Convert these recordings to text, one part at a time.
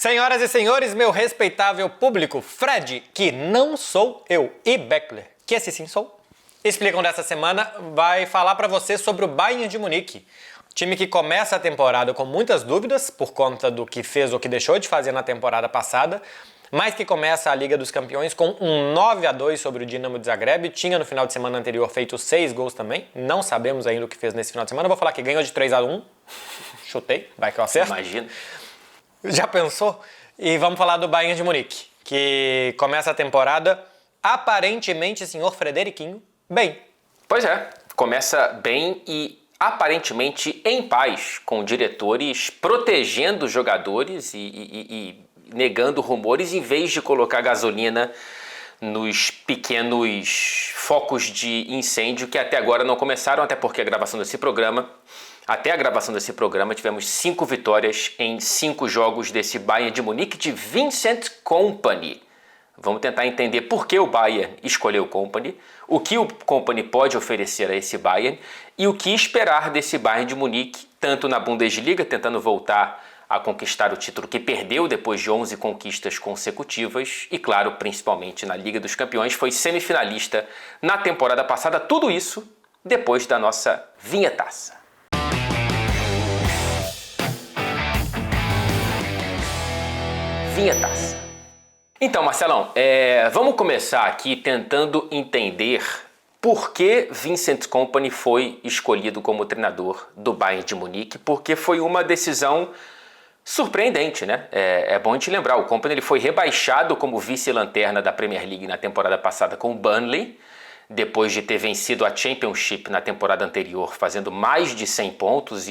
Senhoras e senhores, meu respeitável público, Fred, que não sou eu, e Beckler, que esse sim sou, explicam dessa semana, vai falar para você sobre o Bayern de Munique. Time que começa a temporada com muitas dúvidas por conta do que fez ou que deixou de fazer na temporada passada, mas que começa a Liga dos Campeões com um 9-2 sobre o Dinamo de Zagreb. Tinha no final de semana anterior feito 6 gols também, não sabemos ainda o que fez nesse final de semana. Vou falar que ganhou de 3-1, chutei, vai que eu acerto. Imagina. Já pensou? E vamos falar do Bayern de Munique, que começa a temporada, aparentemente, senhor Frederiquinho, bem. Pois é, começa bem e aparentemente em paz, com diretores protegendo os jogadores e negando rumores, em vez de colocar gasolina nos pequenos focos de incêndio que até agora não começaram, até porque até a gravação desse programa tivemos 5 vitórias em 5 jogos desse Bayern de Munique de Vincent Kompany. Vamos tentar entender por que o Bayern escolheu o Kompany, o que o Kompany pode oferecer a esse Bayern e o que esperar desse Bayern de Munique, tanto na Bundesliga, tentando voltar a conquistar o título que perdeu depois de 11 conquistas consecutivas e, claro, principalmente na Liga dos Campeões, foi semifinalista na temporada passada. Tudo isso depois da nossa vinhetaça. Vinhetaça. Então, Marcelão, vamos começar aqui tentando entender por que Vincent Kompany foi escolhido como treinador do Bayern de Munique, porque foi uma decisão surpreendente, né? É bom a gente lembrar, o Kompany ele foi rebaixado como vice-lanterna da Premier League na temporada passada com o Burnley, depois de ter vencido a Championship na temporada anterior, fazendo mais de 100 pontos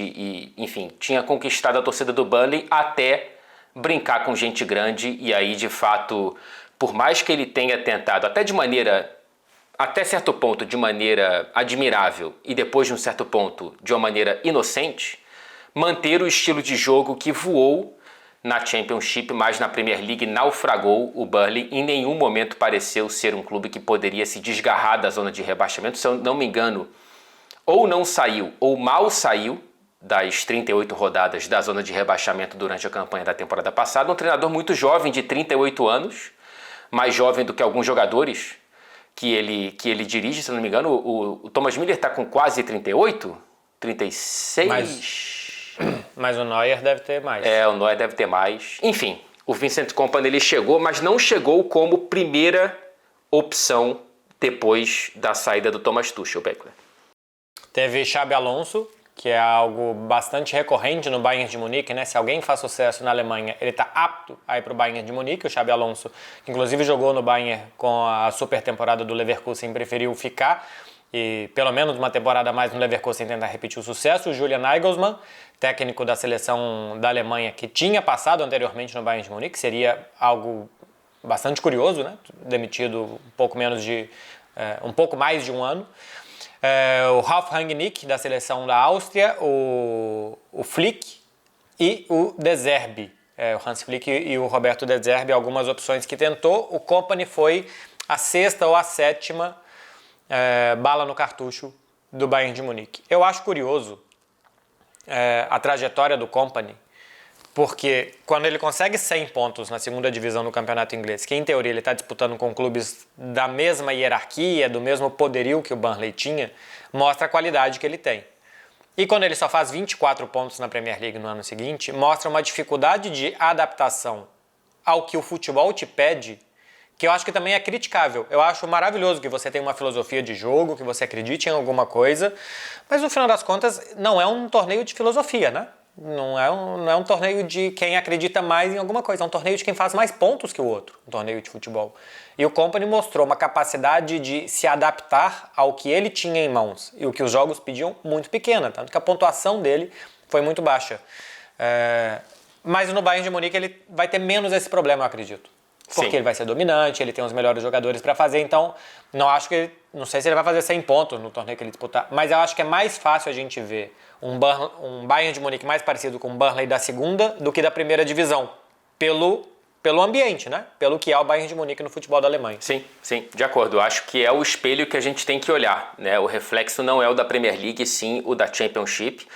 enfim, tinha conquistado a torcida do Burnley até brincar com gente grande e aí, de fato, por mais que ele tenha tentado até certo ponto de maneira admirável e depois de um certo ponto de uma maneira inocente, manter o estilo de jogo que voou na Championship, mas na Premier League naufragou o Burnley. Em nenhum momento pareceu ser um clube que poderia se desgarrar da zona de rebaixamento. Se eu não me engano, ou não saiu ou mal saiu das 38 rodadas da zona de rebaixamento durante a campanha da temporada passada. Um treinador muito jovem, de 38 anos, mais jovem do que alguns jogadores que ele dirige, se eu não me engano. O Thomas Müller está com quase 38, 36... Mas o Neuer deve ter mais. O Neuer deve ter mais. Enfim, o Vincent Kompany ele chegou, mas não chegou como primeira opção depois da saída do Thomas Tuchel, Beckler. Teve Xabi Alonso, que é algo bastante recorrente no Bayern de Munique, né? Se alguém faz sucesso na Alemanha, ele está apto a ir para o Bayern de Munique. O Xabi Alonso, que inclusive jogou no Bayern com a super temporada do Leverkusen, preferiu ficar e pelo menos uma temporada a mais no Leverkusen tentar repetir o sucesso. O Julian Nagelsmann, técnico da seleção da Alemanha, que tinha passado anteriormente no Bayern de Munique, seria algo bastante curioso, né? Demitido um pouco mais de um ano. O Ralf Rangnick, da seleção da Áustria, o Flick e o De Zerbi. O Hans Flick e o Roberto De Zerbi, algumas opções que tentou. O Kompany foi a 6ª ou a 7ª bala no cartucho do Bayern de Munique. Eu acho curioso a trajetória do Kompany, porque quando ele consegue 100 pontos na 2ª divisão do campeonato inglês, que em teoria ele está disputando com clubes da mesma hierarquia, do mesmo poderio que o Burnley tinha, mostra a qualidade que ele tem. E quando ele só faz 24 pontos na Premier League no ano seguinte, mostra uma dificuldade de adaptação ao que o futebol te pede, que eu acho que também é criticável. Eu acho maravilhoso que você tenha uma filosofia de jogo, que você acredite em alguma coisa, mas no final das contas não é um torneio de filosofia, né? Não é um torneio de quem acredita mais em alguma coisa, é um torneio de quem faz mais pontos que o outro, um torneio de futebol. E o Kompany mostrou uma capacidade de se adaptar ao que ele tinha em mãos e o que os jogos pediam muito pequena, tanto que a pontuação dele foi muito baixa. Mas no Bayern de Munique ele vai ter menos esse problema, eu acredito. Porque ele vai ser dominante, ele tem os melhores jogadores para fazer, então não sei se ele vai fazer 100 pontos no torneio que ele disputar, mas eu acho que é mais fácil a gente ver um Bayern de Munique mais parecido com o Burnley da 2ª do que da 1ª divisão, pelo ambiente, né? Pelo que é o Bayern de Munique no futebol da Alemanha. Sim, de acordo. Eu acho que é o espelho que a gente tem que olhar, né? O reflexo não é o da Premier League, sim o da Championship.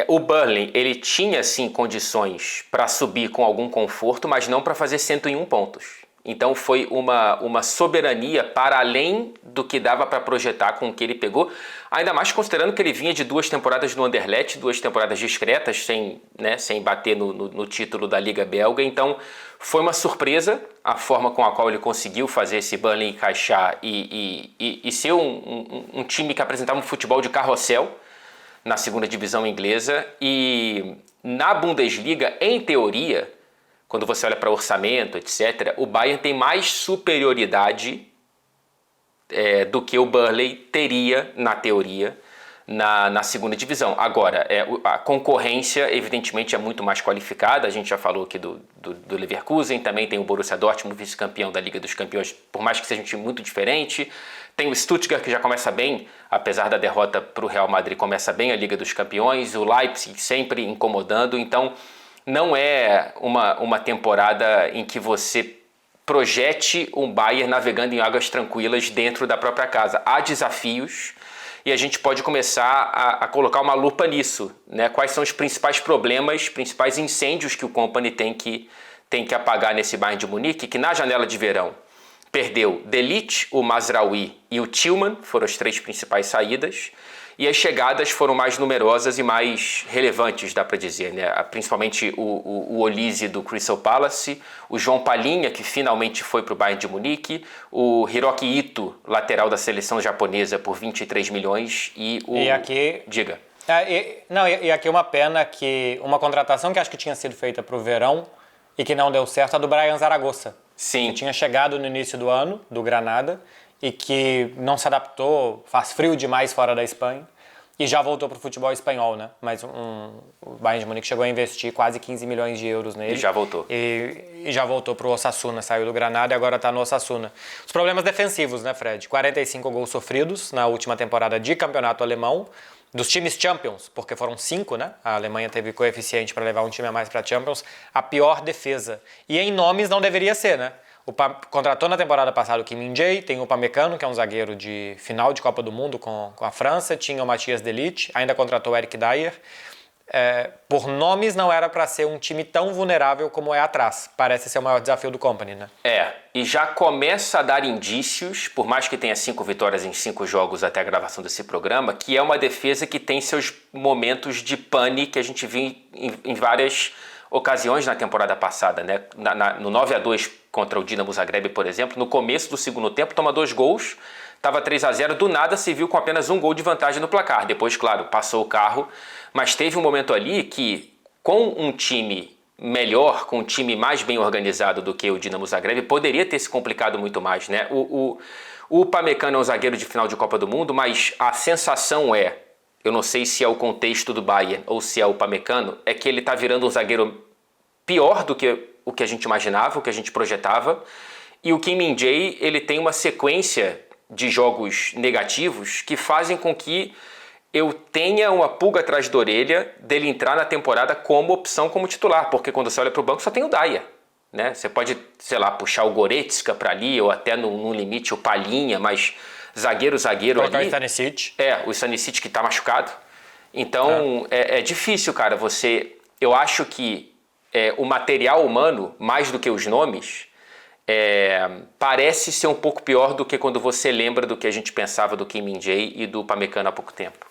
O Burnley, ele tinha sim condições para subir com algum conforto, mas não para fazer 101 pontos. Então foi uma soberania para além do que dava para projetar com o que ele pegou, ainda mais considerando que ele vinha de 2 temporadas no Anderlecht, 2 temporadas discretas, sem bater no título da Liga Belga. Então foi uma surpresa a forma com a qual ele conseguiu fazer esse Burnley encaixar e ser um time que apresentava um futebol de carrossel na segunda divisão inglesa. E na Bundesliga, em teoria, quando você olha para orçamento, etc., o Bayern tem mais superioridade do que o Burnley teria, na teoria, na segunda divisão. Agora, a concorrência, evidentemente, é muito mais qualificada. A gente já falou aqui do Leverkusen, também tem o Borussia Dortmund, vice-campeão da Liga dos Campeões, por mais que seja um time muito diferente. Tem o Stuttgart, que já começa bem, apesar da derrota para o Real Madrid, começa bem a Liga dos Campeões. O Leipzig sempre incomodando. Então, não é uma temporada em que você projete um Bayern navegando em águas tranquilas dentro da própria casa. Há desafios e a gente pode começar a colocar uma lupa nisso, né? Quais são os principais problemas, principais incêndios que o Kompany tem que apagar nesse Bayern de Munique, que na janela de verão perdeu De Ligt, o Mazraoui e o Tillmann, foram as 3 principais saídas. E as chegadas foram mais numerosas e mais relevantes, dá para dizer, né? Principalmente o Olise do Crystal Palace, o João Palhinha, que finalmente foi para o Bayern de Munique, o Hiroki Ito, lateral da seleção japonesa, por 23 milhões, E aqui... Diga. E aqui uma pena que uma contratação que acho que tinha sido feita para o verão e que não deu certo, a do Brian Zaragoza. Sim. Que tinha chegado no início do ano, do Granada, e que não se adaptou, faz frio demais fora da Espanha, e já voltou para o futebol espanhol, né? Mas o Bayern de Munique chegou a investir quase 15 milhões de euros nele. E já voltou. E já voltou para o Osasuna, saiu do Granada e agora está no Osasuna. Os problemas defensivos, né, Fred? 45 gols sofridos na última temporada de campeonato alemão, dos times Champions, porque foram 5, né? A Alemanha teve coeficiente para levar um time a mais para Champions, a pior defesa. E em nomes não deveria ser, né? Contratou na temporada passada o Kim Min-jae, tem o Upamecano, que é um zagueiro de final de Copa do Mundo com a França, tinha o Matthias de Ligt, ainda contratou o Eric Dyer. Por nomes não era para ser um time tão vulnerável como é atrás. Parece ser o maior desafio do Kompany, né? E já começa a dar indícios, por mais que tenha 5 vitórias em 5 jogos até a gravação desse programa, que é uma defesa que tem seus momentos de pane que a gente viu em várias ocasiões na temporada passada, né? No 9-2 contra o Dinamo Zagreb, por exemplo, no começo do segundo tempo, toma 2 gols, estava 3-0, do nada se viu com apenas 1 gol de vantagem no placar. Depois, claro, passou o carro, mas teve um momento ali que, com um time melhor, com um time mais bem organizado do que o Dinamo Zagreb, poderia ter se complicado muito mais, né? O Upamecano é um zagueiro de final de Copa do Mundo, mas a sensação eu não sei se é o contexto do Bayern ou se é o Upamecano, é que ele está virando um zagueiro pior do que o que a gente imaginava, o que a gente projetava. E o Kim Min-jae, ele tem uma sequência de jogos negativos que fazem com que eu tenha uma pulga atrás da orelha dele entrar na temporada como opção, como titular, porque quando você olha para o banco só tem o Dyer, né? Você pode, sei lá, puxar o Goretzka para ali, ou até no limite o Palhinha, mas zagueiro Colocar ali... o Stanisic. O Stanisic que está machucado. Então é difícil, cara, eu acho que o material humano, mais do que os nomes, parece ser um pouco pior do que quando você lembra do que a gente pensava do Kim Min-jae e do Upamecano há pouco tempo.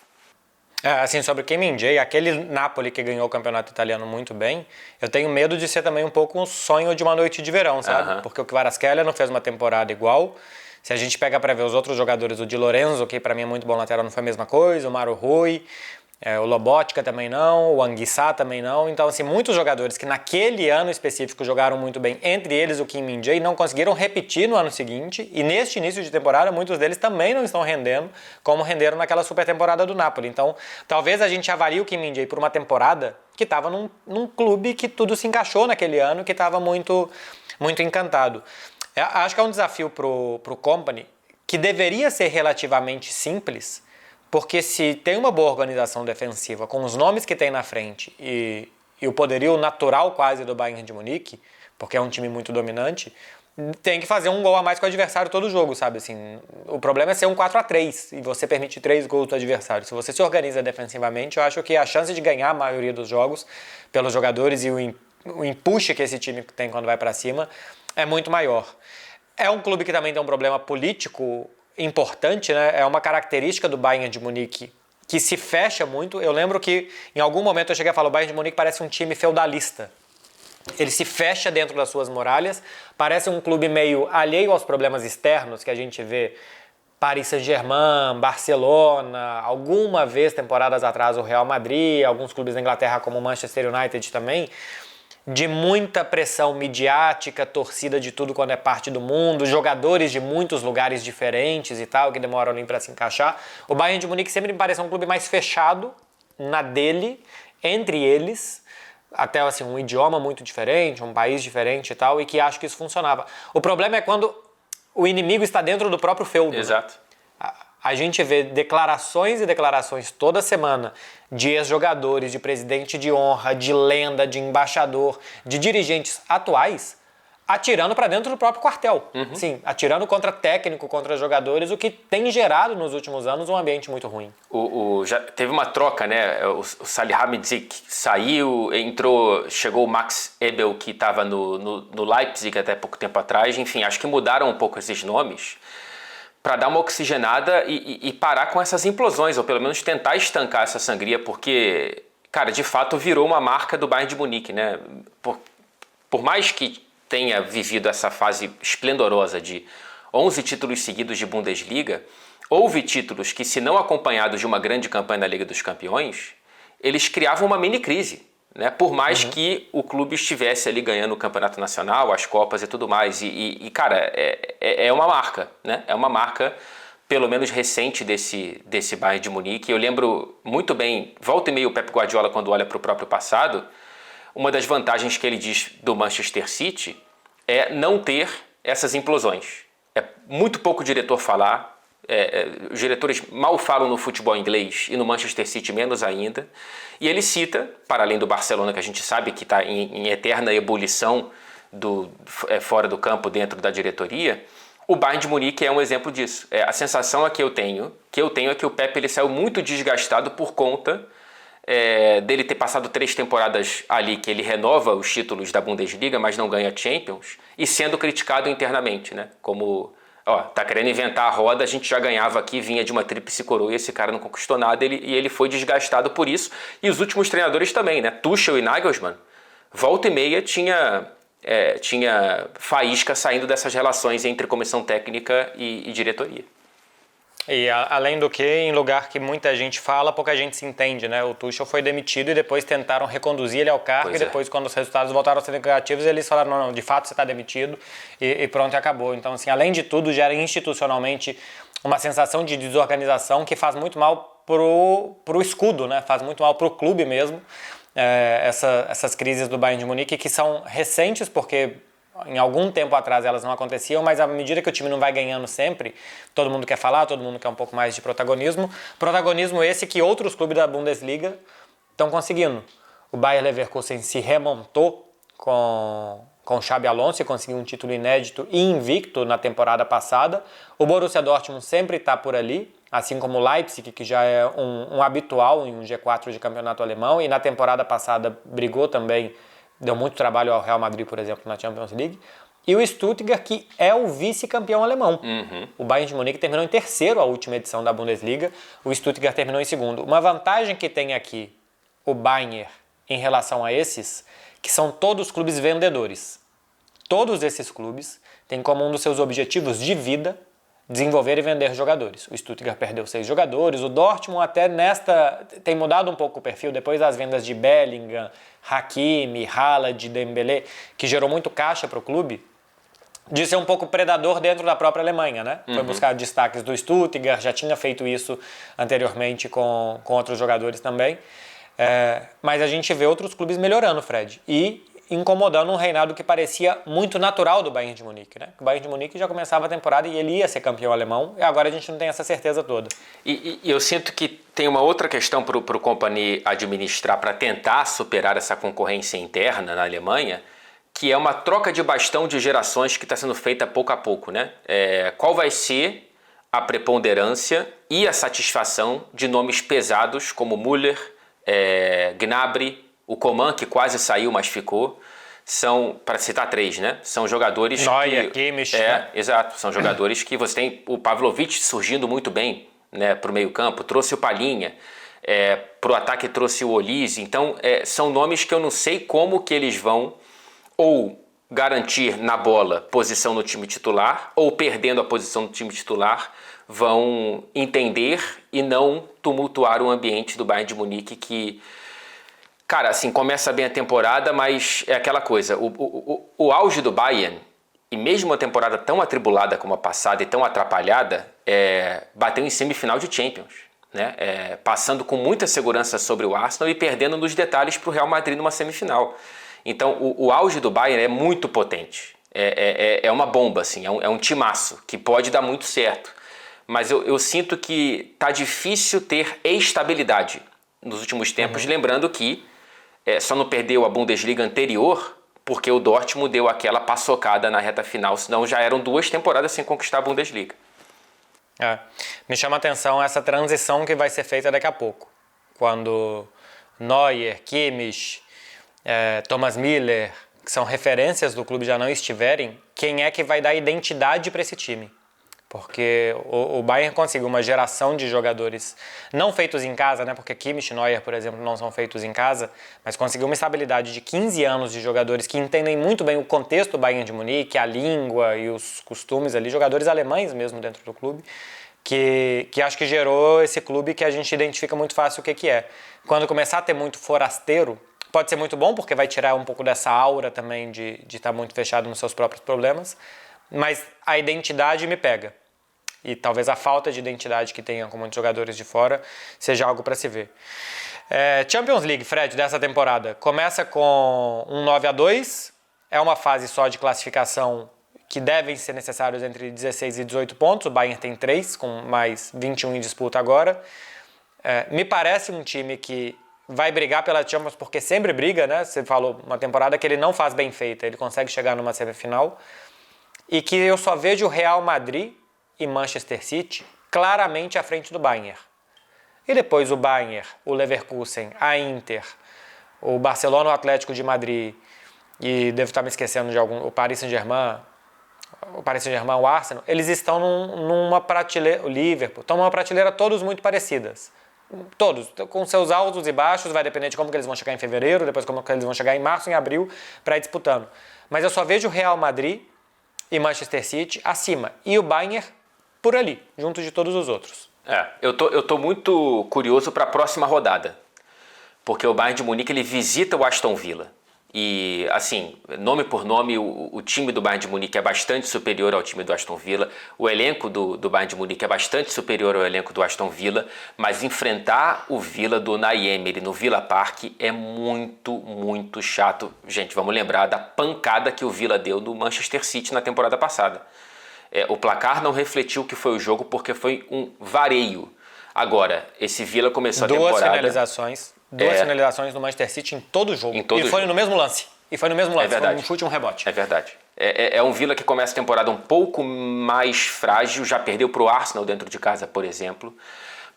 Assim, sobre o Kim Min-jae, aquele Napoli que ganhou o campeonato italiano muito bem, eu tenho medo de ser também um pouco um sonho de uma noite de verão, sabe? Porque o Kvaratskhelia não fez uma temporada igual. Se a gente pega para ver os outros jogadores, o Di Lorenzo, que para mim é muito bom lateral, não foi a mesma coisa, o Mauro Rui, o Lobotka também não, o Anguissa também não. Então, assim, muitos jogadores que naquele ano específico jogaram muito bem, entre eles o Kim Min-jae, não conseguiram repetir no ano seguinte, e neste início de temporada, muitos deles também não estão rendendo como renderam naquela super temporada do Napoli. Então, talvez a gente avalie o Kim Min-jae por uma temporada que estava num clube que tudo se encaixou naquele ano, que estava muito, muito encantado. Acho que é um desafio pro Kompany que deveria ser relativamente simples, porque se tem uma boa organização defensiva com os nomes que tem na frente e o poderio natural quase do Bayern de Munique, porque é um time muito dominante, tem que fazer um gol a mais que o adversário todo jogo, sabe? Assim, o problema é ser um 4-3 e você permite 3 gols do adversário. Se você se organiza defensivamente, eu acho que a chance de ganhar a maioria dos jogos pelos jogadores e o empuxe que esse time tem quando vai para cima é muito maior. É um clube que também tem um problema político importante, né? É uma característica do Bayern de Munique que se fecha muito. Eu lembro que em algum momento eu cheguei a falar, o Bayern de Munique parece um time feudalista. Ele se fecha dentro das suas muralhas, parece um clube meio alheio aos problemas externos que a gente vê Paris Saint-Germain, Barcelona, alguma vez, temporadas atrás, o Real Madrid, alguns clubes da Inglaterra como o Manchester United também, de muita pressão midiática, torcida de tudo quando é parte do mundo, jogadores de muitos lugares diferentes e tal, que demoram ali para se encaixar. O Bayern de Munique sempre me pareceu um clube mais fechado na dele, entre eles, até assim, um idioma muito diferente, um país diferente e tal, e que acho que isso funcionava. O problema é quando o inimigo está dentro do próprio feudo. Exato. Né? A gente vê declarações e declarações toda semana de ex-jogadores, de presidente de honra, de lenda, de embaixador, de dirigentes atuais atirando para dentro do próprio quartel. Sim, atirando contra técnico, contra jogadores, o que tem gerado nos últimos anos um ambiente muito ruim. Já teve uma troca, né? O Salihamidzic saiu, chegou o Max Ebel, que estava no Leipzig até pouco tempo atrás. Enfim, acho que mudaram um pouco esses nomes para dar uma oxigenada e parar com essas implosões, ou pelo menos tentar estancar essa sangria, porque, cara, de fato virou uma marca do Bayern de Munique, né? Por mais que tenha vivido essa fase esplendorosa de 11 títulos seguidos de Bundesliga, houve títulos que, se não acompanhados de uma grande campanha na Liga dos Campeões, eles criavam uma mini-crise, né? Por mais que o clube estivesse ali ganhando o Campeonato Nacional, as Copas e tudo mais. Cara, é uma marca, né? É uma marca, pelo menos recente, desse Bayern de Munique. Eu lembro muito bem, volta e meia o Pep Guardiola, quando olha para o próprio passado, uma das vantagens que ele diz do Manchester City é não ter essas implosões. É muito pouco diretor falar, os diretores mal falam no futebol inglês e no Manchester City menos ainda. E ele cita, para além do Barcelona, que a gente sabe que está em eterna ebulição fora do campo, dentro da diretoria, o Bayern de Munique é um exemplo disso. A sensação que eu tenho é que o Pep ele saiu muito desgastado por conta dele ter passado 3 temporadas ali, que ele renova os títulos da Bundesliga, mas não ganha Champions, e sendo criticado internamente, né? Como, tá querendo inventar a roda, a gente já ganhava aqui, vinha de uma tríplice coroa e esse cara não conquistou nada, e ele foi desgastado por isso. E os últimos treinadores também, né? Tuchel e Nagelsmann, volta e meia tinha faísca saindo dessas relações entre comissão técnica e diretoria. E além do que, em lugar que muita gente fala, pouca gente se entende, né? O Tuchel foi demitido e depois tentaram reconduzir ele ao cargo, e depois, quando os resultados voltaram a ser negativos, eles falaram, não, de fato você está demitido, e pronto, e acabou. Então, assim, além de tudo, gera institucionalmente uma sensação de desorganização que faz muito mal pro escudo, né? Faz muito mal pro clube mesmo, essas crises do Bayern de Munique, que são recentes, porque em algum tempo atrás elas não aconteciam, mas à medida que o time não vai ganhando sempre, todo mundo quer falar, todo mundo quer um pouco mais de protagonismo. Protagonismo esse que outros clubes da Bundesliga estão conseguindo. O Bayer Leverkusen se remontou com o Xabi Alonso e conseguiu um título inédito e invicto na temporada passada. O Borussia Dortmund sempre está por ali, assim como o Leipzig, que já é um habitual em um G4 de campeonato alemão, e na temporada passada brigou também, deu muito trabalho ao Real Madrid, por exemplo, na Champions League. E o Stuttgart, que é o vice-campeão alemão. O Bayern de Munique terminou em terceiro a última edição da Bundesliga, o Stuttgart terminou em segundo. Uma vantagem que tem aqui o Bayern em relação a esses, que são todos clubes vendedores. Todos esses clubes têm como um dos seus objetivos de vida desenvolver e vender jogadores. O Stuttgart perdeu 6 jogadores, o Dortmund até tem mudado um pouco o perfil depois das vendas de Bellingham, Hakimi, Haaland, Dembélé, que gerou muito caixa para o clube, de ser um pouco predador dentro da própria Alemanha, né? Foi buscar destaques do Stuttgart, já tinha feito isso anteriormente com outros jogadores também, mas a gente vê outros clubes melhorando, Fred, e incomodando um reinado que parecia muito natural do Bayern de Munique, né? O Bayern de Munique já começava a temporada e ele ia ser campeão alemão, e agora a gente não tem essa certeza toda. E eu sinto que tem uma outra questão para o Kompany administrar para tentar superar essa concorrência interna na Alemanha, que é uma troca de bastão de gerações que está sendo feita pouco a pouco, né? Qual vai ser a preponderância e a satisfação de nomes pesados como Müller, Gnabry, o Coman, que quase saiu, mas ficou. São, para citar 3, né? São jogadores Neuer, Kimmich, né? Exato. São jogadores que você tem o Pavlovic surgindo muito bem, né, para o meio campo. Trouxe o Palhinha. Para o ataque trouxe o Olise. Então, são nomes que eu não sei como que eles vão ou garantir na bola posição no time titular, ou perdendo a posição do time titular, vão entender e não tumultuar o ambiente do Bayern de Munique que, cara, assim, começa bem a temporada, mas é aquela coisa, o auge do Bayern, e mesmo uma temporada tão atribulada como a passada e tão atrapalhada, bateu em semifinal de Champions, né? Passando com muita segurança sobre o Arsenal e perdendo nos detalhes para o Real Madrid numa semifinal. Então o auge do Bayern é muito potente, é uma bomba, assim, é um timaço que pode dar muito certo, mas eu sinto que tá difícil ter estabilidade nos últimos tempos, lembrando que só não perdeu a Bundesliga anterior porque o Dortmund deu aquela paçocada na reta final, senão já eram 2 temporadas sem conquistar a Bundesliga. Me chama a atenção essa transição que vai ser feita daqui a pouco, quando Neuer, Kimmich, Thomas Müller, que são referências do clube, já não estiverem, quem é que vai dar identidade para esse time? Porque o Bayern conseguiu uma geração de jogadores não feitos em casa, né? Porque Kimmich e Neuer, por exemplo, não são feitos em casa, mas conseguiu uma estabilidade de 15 anos de jogadores que entendem muito bem o contexto do Bayern de Munique, a língua e os costumes ali, jogadores alemães mesmo dentro do clube, que acho que gerou esse clube que a gente identifica muito fácil o que é. Quando começar a ter muito forasteiro, pode ser muito bom, porque vai tirar um pouco dessa aura também de estar muito fechado nos seus próprios problemas, mas a identidade me pega. E talvez a falta de identidade que tenha com muitos jogadores de fora seja algo para se ver. Champions League, Fred, dessa temporada, começa com um 9-2, é uma fase só de classificação que devem ser necessários entre 16 e 18 pontos, o Bayern tem 3, com mais 21 em disputa agora. Me parece um time que vai brigar pela Champions, porque sempre briga, né? Você falou, uma temporada que ele não faz bem feita, ele consegue chegar numa semifinal, e que eu só vejo o Real Madrid e Manchester City claramente à frente do Bayern. E depois o Bayern, o Leverkusen, a Inter, o Barcelona, o Atlético de Madrid, e devo estar me esquecendo de algum, o Paris Saint-Germain, o Arsenal, eles estão numa prateleira, o Liverpool, estão numa prateleira todos muito parecidas. Todos, com seus altos e baixos, vai depender de como que eles vão chegar em fevereiro, depois como que eles vão chegar em março, em abril, para ir disputando. Mas eu só vejo o Real Madrid e Manchester City acima, e o Bayern por ali, junto de todos os outros. Eu tô muito curioso para a próxima rodada, porque o Bayern de Munique ele visita o Aston Villa. E, assim, nome por nome, o time do Bayern de Munique é bastante superior ao time do Aston Villa. O elenco do Bayern de Munique é bastante superior ao elenco do Aston Villa. Mas enfrentar o Villa do Unai Emery no Villa Park é muito, muito chato. Gente, vamos lembrar da pancada que o Villa deu no Manchester City na temporada passada. O placar não refletiu o que foi o jogo porque foi um vareio. Agora, esse Villa começou a temporada... Duas finalizações no Manchester City em todo o jogo. Foi no mesmo lance. Foi um chute e um rebote. É verdade. É um Villa que começa a temporada um pouco mais frágil, já perdeu para o Arsenal dentro de casa, por exemplo.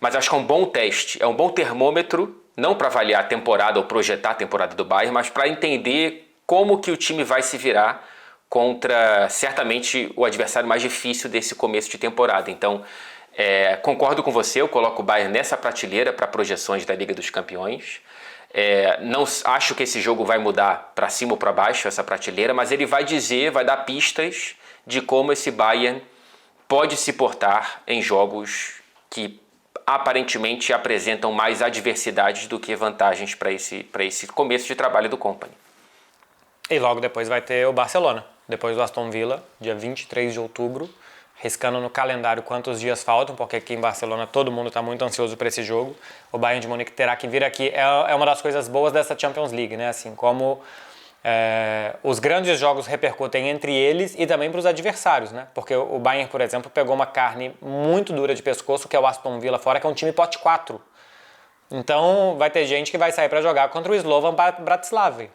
Mas acho que é um bom teste, é um bom termômetro, não para avaliar a temporada ou projetar a temporada do Bayern, mas para entender como que o time vai se virar contra, certamente, o adversário mais difícil desse começo de temporada. Então, concordo com você, eu coloco o Bayern nessa prateleira para projeções da Liga dos Campeões. Não acho que esse jogo vai mudar para cima ou para baixo essa prateleira, mas ele vai dar pistas de como esse Bayern pode se portar em jogos que aparentemente apresentam mais adversidades do que vantagens para esse começo de trabalho do Kompany. E logo depois vai ter o Barcelona, depois do Aston Villa, dia 23 de outubro, riscando no calendário quantos dias faltam, porque aqui em Barcelona todo mundo está muito ansioso para esse jogo. O Bayern de Munique terá que vir aqui. É uma das coisas boas dessa Champions League, né? Assim como os grandes jogos repercutem entre eles e também para os adversários, né? Porque o Bayern, por exemplo, pegou uma carne muito dura de pescoço, que é o Aston Villa fora, que é um time pote 4. Então vai ter gente que vai sair para jogar contra o Slovan Bratislava.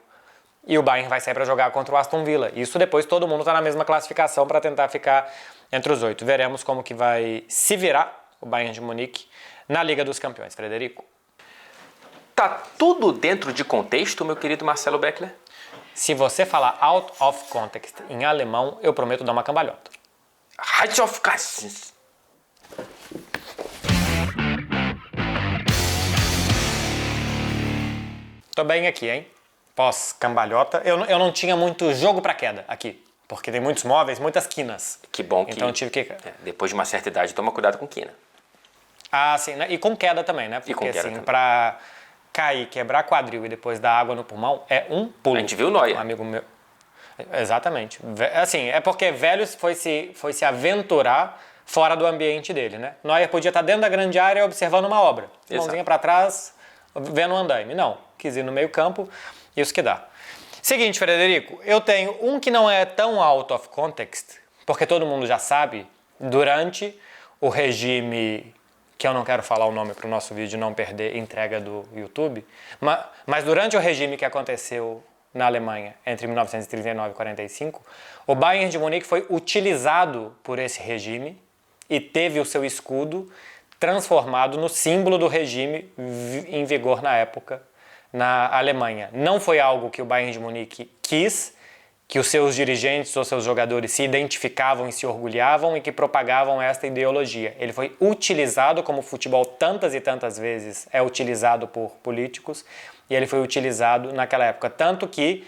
E o Bayern vai sair para jogar contra o Aston Villa. Isso depois todo mundo está na mesma classificação para tentar ficar entre os 8. Veremos como que vai se virar o Bayern de Munique na Liga dos Campeões, Frederico. Tá tudo dentro de contexto, meu querido Marcelo Beckler? Se você falar out of context em alemão, eu prometo dar uma cambalhota. Height of Cassins. Tô bem aqui, hein? Pós-cambalhota. Eu não tinha muito jogo pra queda aqui, porque tem muitos móveis, muitas quinas. Que bom que... Então eu tive que... depois de uma certa idade, toma cuidado com quina. Ah, sim, né? E com queda também, né? Porque com queda assim, também. pra cair, quebrar quadril e depois dar água no pulmão, é um pulo. A gente viu o Neuer. Um amigo meu... Exatamente. Assim, é porque velho foi se aventurar fora do ambiente dele, né? Neuer podia estar dentro da grande área observando uma obra. Mãozinha pra trás, vendo um andaime. Não, quis ir no meio campo, isso que dá. Seguinte, Frederico, eu tenho um que não é tão out of context, porque todo mundo já sabe, durante o regime, que eu não quero falar o nome para o nosso vídeo não perder entrega do YouTube, mas durante o regime que aconteceu na Alemanha entre 1939 e 45, o Bayern de Munique foi utilizado por esse regime e teve o seu escudo transformado no símbolo do regime em vigor na época na Alemanha. Não foi algo que o Bayern de Munique quis, que os seus dirigentes ou seus jogadores se identificavam e se orgulhavam e que propagavam esta ideologia. Ele foi utilizado como o futebol tantas e tantas vezes é utilizado por políticos, e ele foi utilizado naquela época. Tanto que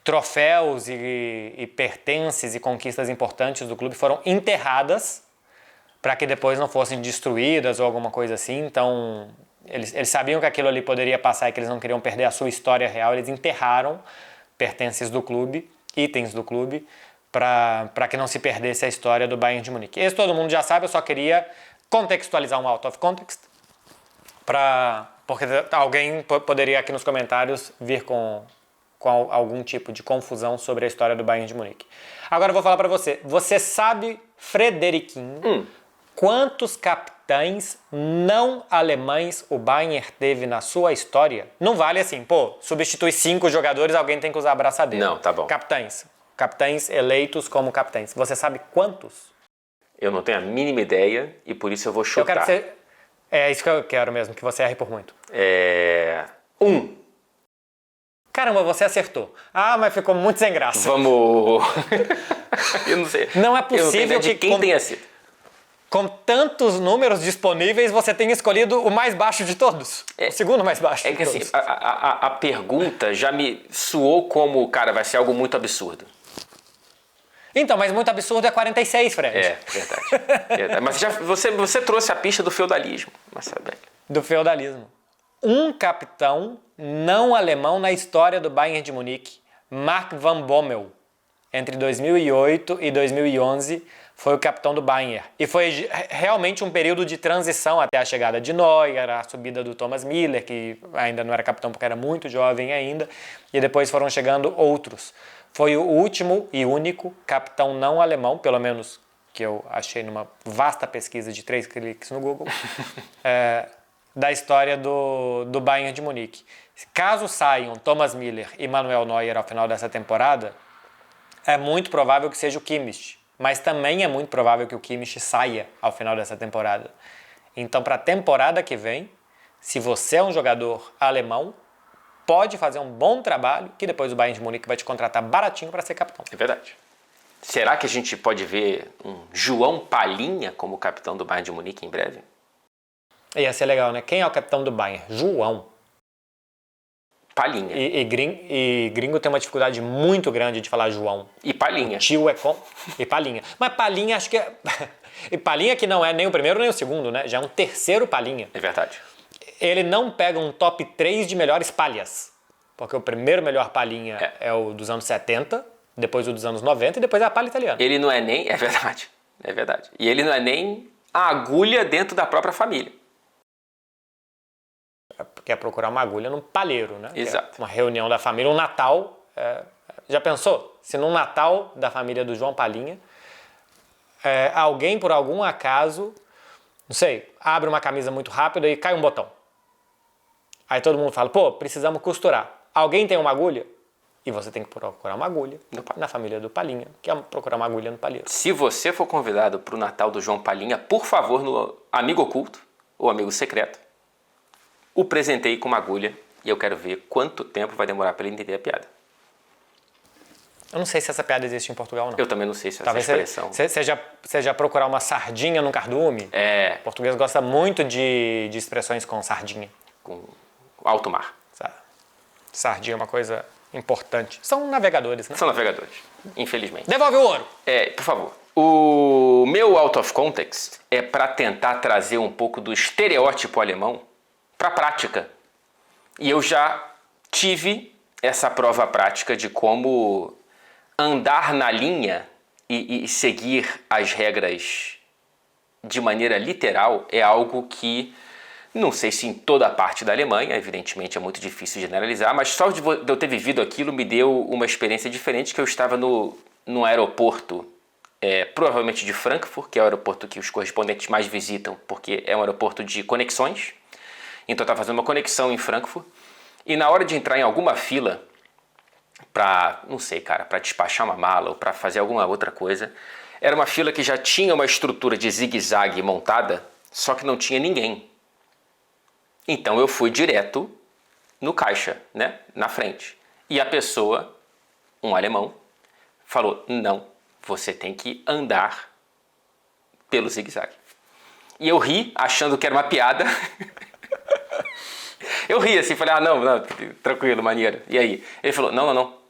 troféus e pertences e conquistas importantes do clube foram enterradas para que depois não fossem destruídas ou alguma coisa assim. Então, eles sabiam que aquilo ali poderia passar e que eles não queriam perder a sua história real. Eles enterraram pertences do clube, itens do clube, para que não se perdesse a história do Bayern de Munique. Esse todo mundo já sabe, eu só queria contextualizar um out of context, porque alguém poderia aqui nos comentários vir com algum tipo de confusão sobre a história do Bayern de Munique. Agora eu vou falar para você. Você sabe, Frederiquinho, quantos capitães não alemães o Bayern teve na sua história? Não vale assim, substitui 5 jogadores, alguém tem que usar a abraçadeira. Não, tá bom. Capitães eleitos como capitães. Você sabe quantos? Eu não tenho a mínima ideia e por isso eu vou chutar. Eu quero que você... É isso que eu quero mesmo, que você erre por muito. 1. Caramba, você acertou. Ah, mas ficou muito sem graça. Vamos... eu não sei. Não é possível que quem tenha sido. Com tantos números disponíveis, você tenha escolhido o mais baixo de todos. O segundo mais baixo de todos. É que assim, a pergunta já me soou como, cara, vai ser algo muito absurdo. Então, mas muito absurdo é 46, Fred. É, verdade. Mas você trouxe a pista do feudalismo, Marcelo Beckler. Do feudalismo. Um capitão não alemão na história do Bayern de Munique, Mark Van Bommel, entre 2008 e 2011, foi o capitão do Bayern. E foi realmente um período de transição até a chegada de Neuer, a subida do Thomas Müller, que ainda não era capitão porque era muito jovem ainda, e depois foram chegando outros. Foi o último e único capitão não alemão, pelo menos que eu achei numa vasta pesquisa de 3 cliques no Google, da história do Bayern de Munique. Caso saiam Thomas Müller e Manuel Neuer ao final dessa temporada, é muito provável que seja o Kimmich, mas também é muito provável que o Kimmich saia ao final dessa temporada. Então, para a temporada que vem, se você é um jogador alemão, pode fazer um bom trabalho, que depois o Bayern de Munique vai te contratar baratinho para ser capitão. É verdade. Será que a gente pode ver um João Palhinha como capitão do Bayern de Munique em breve? Ia ser legal, né? Quem é o capitão do Bayern? João. Palhinha. E gringo tem uma dificuldade muito grande de falar João. E Palhinha. Tio é com... E Palhinha. Mas Palhinha acho que é... E Palhinha que não é nem o primeiro nem o segundo, né? Já é um terceiro Palhinha. É verdade. Ele não pega um top 3 de melhores palhas. Porque o primeiro melhor palhinha é o dos anos 70, depois o dos anos 90 e depois é a palha italiana. Ele não é nem... É verdade. É verdade. E ele não é nem a agulha dentro da própria família. Quer procurar uma agulha num palheiro, né? Exato. Uma reunião da família, um Natal. Já pensou? Se num Natal da família do João Palhinha, alguém por algum acaso, não sei, abre uma camisa muito rápido e cai um botão. Aí todo mundo fala, precisamos costurar. Alguém tem uma agulha? E você tem que procurar uma agulha na família do Palhinha, que é procurar uma agulha no palheiro. Se você for convidado para o Natal do João Palhinha, por favor, no amigo oculto ou amigo secreto, o presenteie com uma agulha e eu quero ver quanto tempo vai demorar para ele entender a piada. Eu não sei se essa piada existe em Portugal ou não. Eu também não sei se essa Talvez expressão... seja procurar uma sardinha no cardume. O português gosta muito de expressões com sardinha. Com alto mar. Sardinha é uma coisa importante. São navegadores, né? São navegadores, infelizmente. Devolve o ouro! Por favor. O meu out of context é para tentar trazer um pouco do estereótipo alemão para a prática. E eu já tive essa prova prática de como andar na linha e seguir as regras de maneira literal é algo que, não sei se em toda a parte da Alemanha, evidentemente é muito difícil generalizar, mas só de eu ter vivido aquilo me deu uma experiência diferente, que eu estava no aeroporto, provavelmente de Frankfurt, que é o aeroporto que os correspondentes mais visitam, porque é um aeroporto de conexões. Então eu estava fazendo uma conexão em Frankfurt, e na hora de entrar em alguma fila, para, não sei, cara, para despachar uma mala ou para fazer alguma outra coisa, era uma fila que já tinha uma estrutura de zigue-zague montada, só que não tinha ninguém. Então eu fui direto no caixa, né, na frente. E a pessoa, um alemão, falou, não, você tem que andar pelo zigue-zague. E eu ri, achando que era uma piada. Eu ri assim, falei, não, tranquilo, maneiro. E aí? Ele falou, não.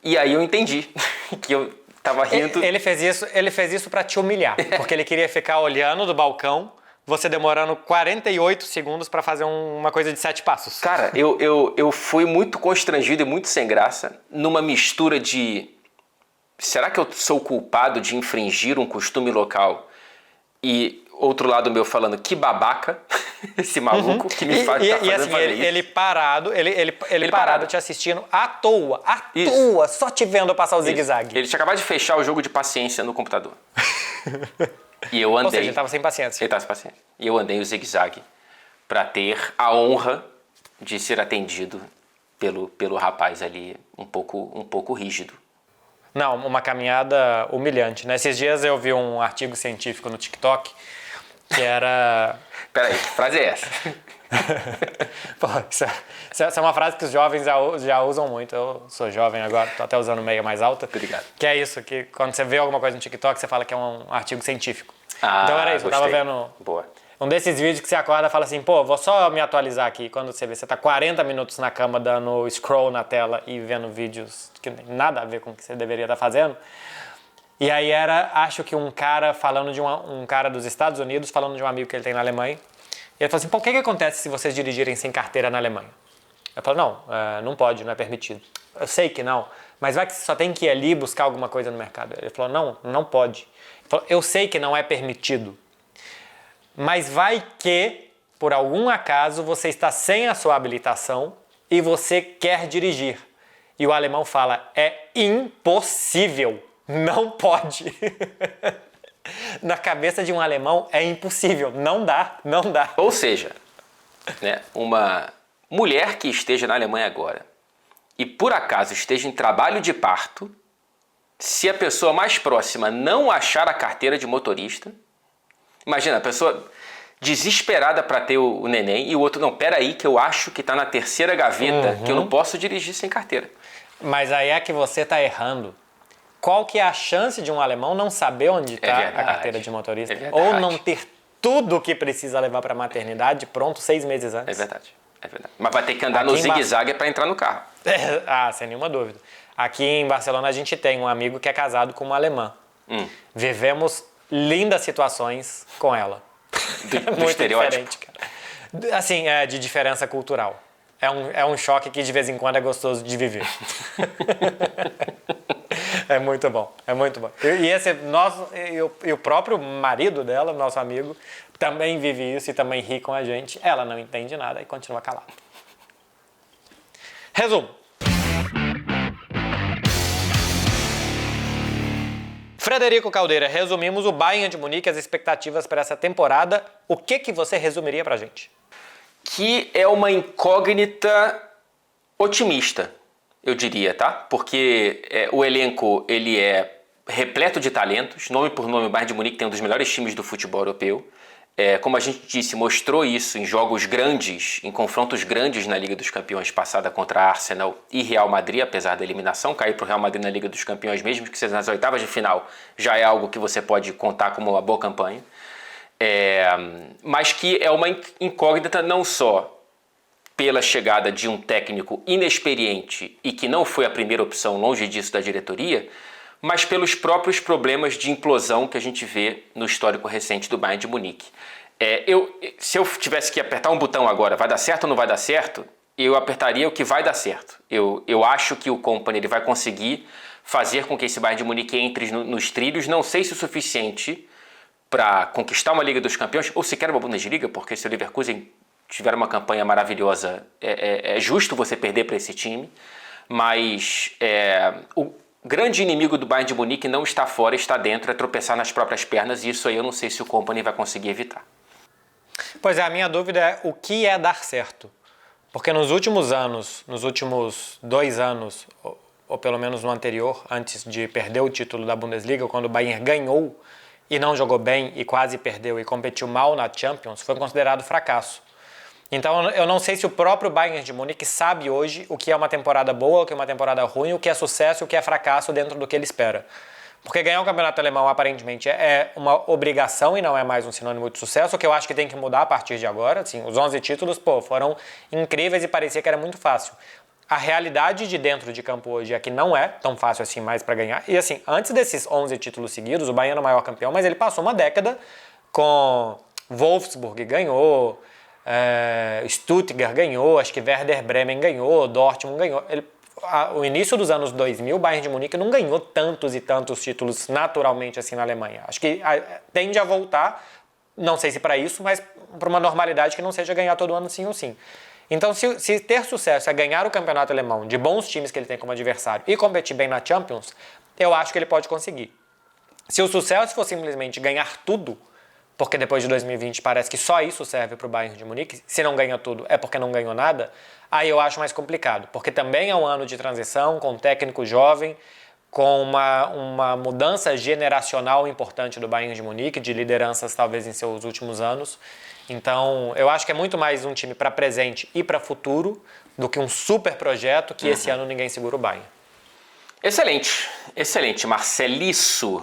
E aí eu entendi que eu tava rindo. Ele fez isso pra te humilhar, porque ele queria ficar olhando do balcão, você demorando 48 segundos pra fazer uma coisa de 7 passos. Cara, eu fui muito constrangido e muito sem graça, numa mistura de... Será que eu sou culpado de infringir um costume local? E outro lado meu falando, que babaca, esse maluco que me faz fazer isso. Ele parado te assistindo à toa, só te vendo passar o zigue-zague. Ele tinha acabado de fechar o jogo de paciência no computador. E eu andei... Ou seja, ele estava sem paciência. Ele estava sem paciência. E eu andei o zigue-zague para ter a honra de ser atendido pelo rapaz ali um pouco rígido. Não, uma caminhada humilhante, né? Esses dias eu vi um artigo científico no TikTok que era... Peraí, que frase é essa? Pô, essa é uma frase que os jovens já usam muito. Eu sou jovem agora, tô até usando meia mais alta. Obrigado. Que é isso, que quando você vê alguma coisa no TikTok, você fala que é um artigo científico. Então era isso, gostei. eu tava vendo... Boa. Um desses vídeos que você acorda e fala assim, pô, vou só me atualizar aqui. Quando você vê, você tá 40 minutos na cama dando scroll na tela e vendo vídeos que nem nada a ver com o que você deveria estar fazendo. E aí acho que um cara falando de um cara dos Estados Unidos, falando de um amigo que ele tem na Alemanha. E ele falou assim, pô, o que acontece se vocês dirigirem sem carteira na Alemanha? Eu falo, não pode, não é permitido. Eu sei que não, mas vai que você só tem que ir ali buscar alguma coisa no mercado. Ele falou, não pode. Ele falou, eu sei que não é permitido. Mas vai que, por algum acaso, você está sem a sua habilitação e você quer dirigir. E o alemão fala, é impossível, não pode. Na cabeça de um alemão é impossível, não dá. Ou seja, né, uma mulher que esteja na Alemanha agora e por acaso esteja em trabalho de parto, se a pessoa mais próxima não achar a carteira de motorista... Imagina, a pessoa desesperada para ter o neném e o outro, não, peraí que eu acho que está na terceira gaveta, que eu não posso dirigir sem carteira. Mas aí é que você está errando. Qual que é a chance de um alemão não saber onde está a carteira de motorista? Ou não ter tudo o que precisa levar para a maternidade pronto 6 meses antes? É verdade. Mas vai ter que andar no zigue-zague para entrar no carro. Sem nenhuma dúvida. Aqui em Barcelona a gente tem um amigo que é casado com uma alemã. Vivemos lindas situações com ela. Do estereótipo. Diferente, cara. Assim, de diferença cultural. É um choque que de vez em quando é gostoso de viver. É muito bom. E o próprio marido dela, nosso amigo, também vive isso e também ri com a gente. Ela não entende nada e continua calada. Resumo. Frederico Caldeira, resumimos o Bayern de Munique, as expectativas para essa temporada. O que você resumiria pra gente? Que é uma incógnita otimista. eu diria, tá? Porque o elenco ele é repleto de talentos, nome por nome, o Bayern de Munique tem um dos melhores times do futebol europeu. Como a gente disse, mostrou isso em jogos grandes, em confrontos grandes na Liga dos Campeões passada contra Arsenal e Real Madrid, apesar da eliminação. Cair para o Real Madrid na Liga dos Campeões, mesmo que seja nas oitavas de final, já é algo que você pode contar como uma boa campanha. Mas que é uma incógnita não só pela chegada de um técnico inexperiente e que não foi a primeira opção, longe disso, da diretoria, mas pelos próprios problemas de implosão que a gente vê no histórico recente do Bayern de Munique. Se eu tivesse que apertar um botão agora, vai dar certo ou não vai dar certo, eu apertaria o que vai dar certo. Eu acho que o Kompany ele vai conseguir fazer com que esse Bayern de Munique entre nos trilhos, não sei se o suficiente para conquistar uma Liga dos Campeões, ou sequer uma Bundesliga, porque se o Leverkusen tiver uma campanha maravilhosa, é justo você perder para esse time, mas o grande inimigo do Bayern de Munique não está fora, está dentro, é tropeçar nas próprias pernas, e isso aí eu não sei se o Kompany vai conseguir evitar. Pois é, a minha dúvida é o que é dar certo. Porque nos últimos anos, nos últimos 2 anos, ou pelo menos no anterior, antes de perder o título da Bundesliga, quando o Bayern ganhou e não jogou bem e quase perdeu e competiu mal na Champions, foi considerado fracasso. Então eu não sei se o próprio Bayern de Munique sabe hoje o que é uma temporada boa, o que é uma temporada ruim, o que é sucesso e o que é fracasso dentro do que ele espera. Porque ganhar o campeonato alemão aparentemente é uma obrigação e não é mais um sinônimo de sucesso, o que eu acho que tem que mudar a partir de agora. Assim, os 11 títulos foram incríveis e parecia que era muito fácil. A realidade de dentro de campo hoje é que não é tão fácil assim mais para ganhar. E assim, antes desses 11 títulos seguidos, o Bayern era o maior campeão, mas ele passou uma década com Wolfsburg, ganhou, Stuttgart ganhou, acho que Werder Bremen ganhou, Dortmund ganhou. O início dos anos 2000, o Bayern de Munique não ganhou tantos e tantos títulos naturalmente assim na Alemanha. Acho que tende a voltar, não sei se para isso, mas para uma normalidade que não seja ganhar todo ano sim ou sim. Então, se ter sucesso é ganhar o campeonato alemão de bons times que ele tem como adversário e competir bem na Champions, eu acho que ele pode conseguir. Se o sucesso for simplesmente ganhar tudo, porque depois de 2020 parece que só isso serve para o Bayern de Munique, se não ganha tudo é porque não ganhou nada, aí eu acho mais complicado, porque também é um ano de transição, com um técnico jovem, com uma mudança generacional importante do Bayern de Munique, de lideranças talvez em seus últimos anos. Então, eu acho que é muito mais um time para presente e para futuro do que um super projeto que esse ano ninguém segura o Bayern. Excelente, excelente, Marceliço.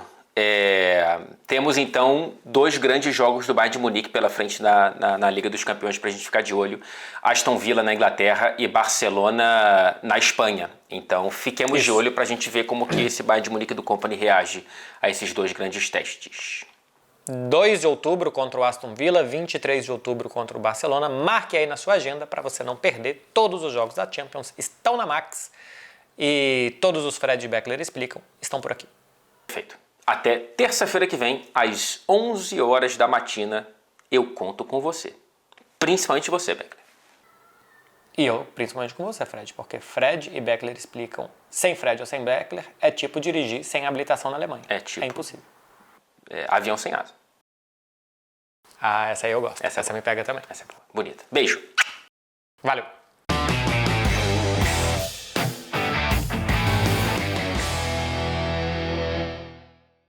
Temos então 2 grandes jogos do Bayern de Munique pela frente na Liga dos Campeões para a gente ficar de olho. Aston Villa na Inglaterra e Barcelona na Espanha. Então fiquemos de olho para a gente ver como que esse Bayern de Munique do Kompany reage a esses 2 grandes testes. 2 de outubro contra o Aston Villa, 23 de outubro contra o Barcelona. Marque aí na sua agenda para você não perder. Todos os jogos da Champions estão na Max e todos os Fred e Beckler explicam estão por aqui. Perfeito. Até terça-feira que vem, às 11 horas da matina, eu conto com você. Principalmente você, Beckler. E eu, principalmente com você, Fred, porque Fred e Beckler explicam sem Fred ou sem Beckler é tipo dirigir sem habilitação na Alemanha. É impossível. Avião sem asa. Ah, essa aí eu gosto. Essa me pega também. Essa é boa. Bonita. Beijo. Valeu.